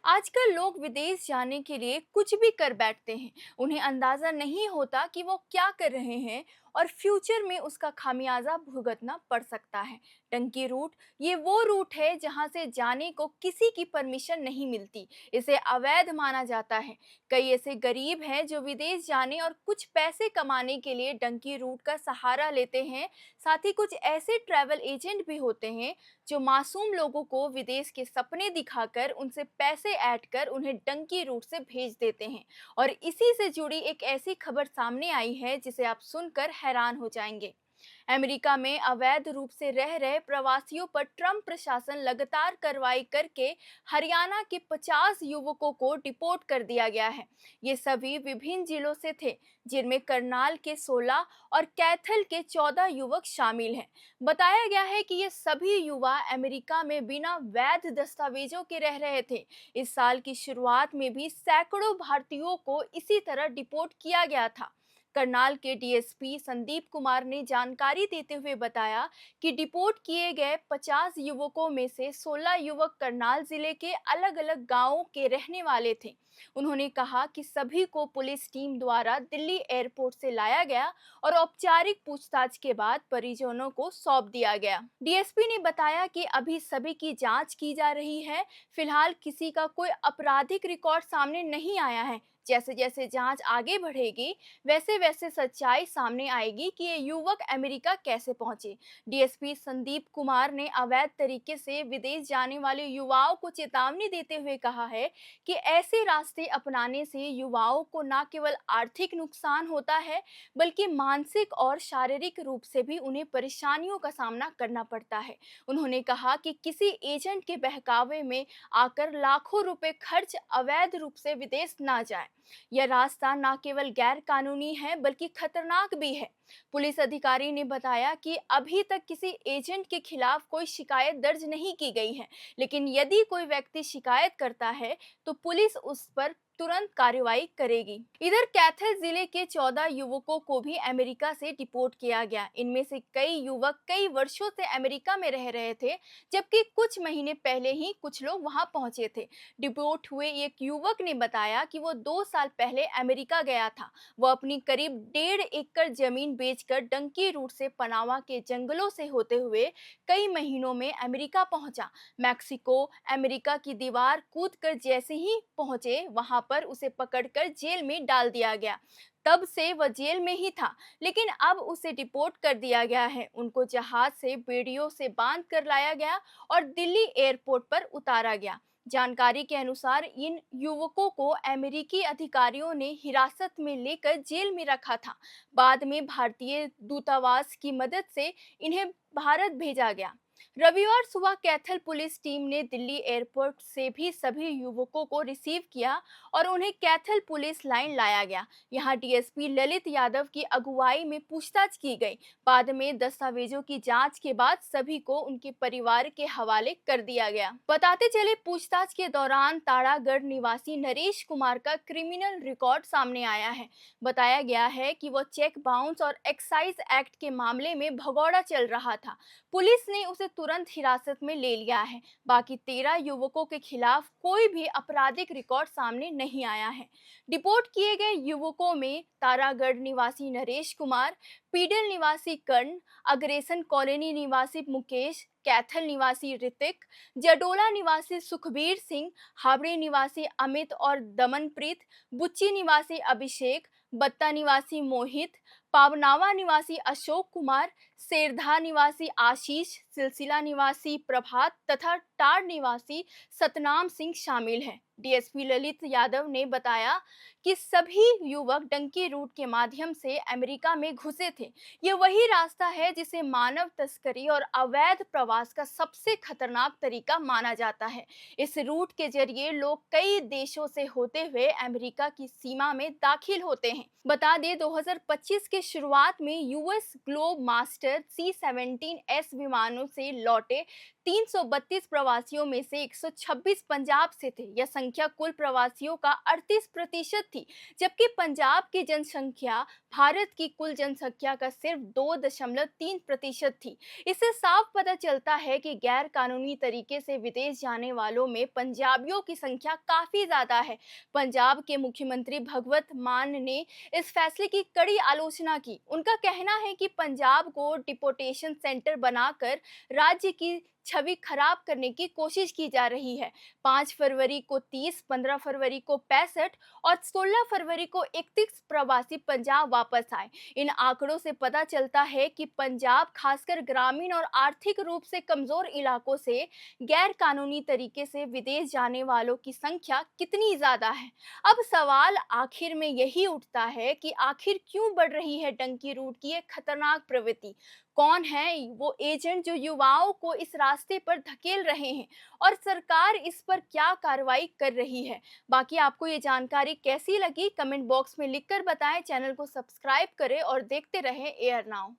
आजकल लोग विदेश जाने के लिए कुछ भी कर बैठते हैं। उन्हें अंदाजा नहीं होता कि वो क्या कर रहे हैं और फ्यूचर में उसका खामियाजा भुगतना पड़ सकता है। टंकी रूट ये वो रूट है जहां से जाने को किसी की परमिशन नहीं मिलती। इसे अवैध माना जाता है। कई ऐसे गरीब हैं जो विदेश जाने और कुछ पैसे कमाने के लिए डंकी रूट का सहारा लेते हैं। साथ ही कुछ ऐसे ट्रैवल एजेंट भी होते हैं जो मासूम लोगों को विदेश के सपने दिखाकर उनसे पैसे ऐड कर उन्हें डंकी रूट से भेज देते हैं। और इसी से जुड़ी एक ऐसी खबर सामने आई है जिसे आप सुनकर हैरान हो जाएंगे। अमेरिका में अवैध रूप से रह रहे प्रवासियों पर ट्रंप प्रशासन लगातार कार्रवाई करके हरियाणा के 50 युवकों को डिपोर्ट कर दिया गया है। ये सभी विभिन्न जिलों से थे, जिनमें करनाल के 16 और कैथल के 14 युवक शामिल हैं। बताया गया है कि ये सभी युवा अमेरिका में बिना वैध दस्तावेजों के रह रहे थे। इस साल की शुरुआत में भी सैकड़ों भारतीयों को इसी तरह डिपोर्ट किया गया था। करनाल के डीएसपी संदीप कुमार ने जानकारी देते हुए बताया कि डिपोर्ट किए गए 50 युवकों में से 16 युवक करनाल जिले के अलग अलग गांवों के रहने वाले थे। उन्होंने कहा कि सभी को पुलिस टीम द्वारा दिल्ली एयरपोर्ट से लाया गया और औपचारिक पूछताछ के बाद परिजनों को सौंप दिया गया। डीएसपी ने बताया कि अभी सभी की जांच की जा रही है। फिलहाल किसी का कोई आपराधिक रिकॉर्ड सामने नहीं आया है। जैसे जैसे जांच आगे बढ़ेगी, वैसे वैसे सच्चाई सामने आएगी कि ये युवक अमेरिका कैसे पहुंचे। डीएसपी संदीप कुमार ने अवैध तरीके से विदेश जाने वाले युवाओं को चेतावनी देते हुए कहा है कि ऐसे रास्ते अपनाने से युवाओं को न केवल आर्थिक नुकसान होता है, बल्कि मानसिक और शारीरिक रूप से भी उन्हें परेशानियों का सामना करना पड़ता है। उन्होंने कहा कि किसी एजेंट के बहकावे में आकर लाखों रुपए खर्च अवैध रूप से विदेश ना जाए। यह रास्ता न केवल गैर कानूनी है, बल्कि खतरनाक भी है। पुलिस अधिकारी ने बताया कि अभी तक किसी एजेंट के खिलाफ कोई शिकायत दर्ज नहीं की गई है, लेकिन यदि कोई व्यक्ति शिकायत करता है तो पुलिस उस पर तुरंत कार्रवाई करेगी। इधर कैथल जिले के 14 युवकों को भी अमेरिका से डिपोर्ट किया गया। इनमें से कई युवक कई वर्षों से अमेरिका में रह रहे थे, जबकि कुछ महीने पहले ही कुछ लोग वहां पहुंचे थे। डिपोर्ट हुए एक युवक ने बताया कि वो 2 साल पहले अमेरिका गया था। वो अपनी करीब 1.5 एकड़ जमीन बेचकर डंकी रूट से पनामा के जंगलों से होते हुए कई महीनों में अमेरिका पहुंचा। मैक्सिको अमेरिका की दीवार कूदकर जैसे ही पहुंचे, वहां पर उसे पकड़कर जेल में डाल दिया गया। तब से वह जेल में ही था, लेकिन अब उसे डिपोर्ट कर दिया गया है। उनको जहाज से बेड़ियों से बांध कर लाया गया और दिल्ली एयरपोर्ट पर उतारा गया। जानकारी के अनुसार इन युवकों को अमेरिकी अधिकारियों ने हिरासत में लेकर जेल में रखा था। बाद में भारतीय दूतावास की मदद से इन्हें भारत भेजा गया। रविवार सुबह कैथल पुलिस टीम ने दिल्ली एयरपोर्ट से भी सभी युवकों को रिसीव किया और उन्हें कैथल पुलिस लाइन लाया गया। यहाँ डीएसपी ललित यादव की अगुवाई में पूछताछ की गई। बाद में दस्तावेजों की जांच के बाद सभी को उनके परिवार के हवाले कर दिया गया। बताते चले, पूछताछ के दौरान ताड़ागढ़ निवासी नरेश कुमार का क्रिमिनल रिकॉर्ड सामने आया है। बताया गया है कि वो चेक बाउंस और एक्साइज एक्ट के मामले में भगौड़ा चल रहा था। पुलिस ने उसे तुरंत हिरासत में ले लिया है। बाकी 13 युवकों के खिलाफ कोई भी आपराधिक रिकॉर्ड सामने नहीं आया है। डिपोर्ट किए गए युवकों में तारागढ़ निवासी नरेश कुमार, पीडल निवासी कर्ण, अग्रेसन कॉलोनी निवासी मुकेश, कैथल निवासी ऋतिक, जडोला निवासी सुखबीर सिंह, हावड़े निवासी अमित और दमनप्रीत, बुच्ची निवासी अभिषेक, बत्ता निवासी मोहित, पावनावा निवासी अशोक कुमार, सेरधा निवासी आशीष, सिलसिला निवासी प्रभात तथा टाड़ निवासी सतनाम सिंह शामिल हैं। डीएसपी ललित यादव ने बताया कि सभी युवक डंकी रूट के माध्यम से अमेरिका में घुसे थे। ये वही रास्ता है जिसे मानव तस्करी और अवैध प्रवास का सबसे खतरनाक तरीका माना जाता है। इस रूट के जरिए लोग कई देशों से होते हुए अमेरिका की सीमा में दाखिल होते हैं। बता दें, 2025 के शुरुआत में यूएस ग्लोब मास्टर C-17S विमानों से लौटे 332 प्रवासियों में से 126 पंजाब से थे। यह संख्या कुल प्रवासियों का 38% थी, जबकि पंजाब की जनसंख्या भारत की कुल जनसंख्या का सिर्फ 2.3% थी। इससे साफ पता चलता है कि गैर कानूनी तरीके से विदेश जाने वालों में पंजाबियों की संख्या काफी ज्यादा है। पंजाब के मुख्यमंत्री भगवत मान ने इस फैसले की कड़ी आलोचना की। उनका कहना है कि पंजाब को डिपोटेशन सेंटर बनाकर राज्य की छवि खराब करने की कोशिश की जा रही है। 5 फरवरी को 30, 15 फरवरी को 65 और 16 फरवरी को 31 प्रवासी पंजाब वापस आए। इन आंकड़ों से पता चलता है कि पंजाब, खासकर ग्रामीण और आर्थिक रूप से कमजोर इलाकों से गैर कानूनी तरीके से विदेश जाने वालों की संख्या कितनी ज्यादा है। अब सवाल आखिर में यही उठता है कि आखिर क्यों बढ़ रही है डंकी रूट की ये खतरनाक प्रवृत्ति। कौन है वो एजेंट जो युवाओं को इस रास्ते पर धकेल रहे हैं, और सरकार इस पर क्या कार्रवाई कर रही है। बाकी आपको ये जानकारी कैसी लगी कमेंट बॉक्स में लिखकर बताएं। चैनल को सब्सक्राइब करें और देखते रहें एयर नाउ।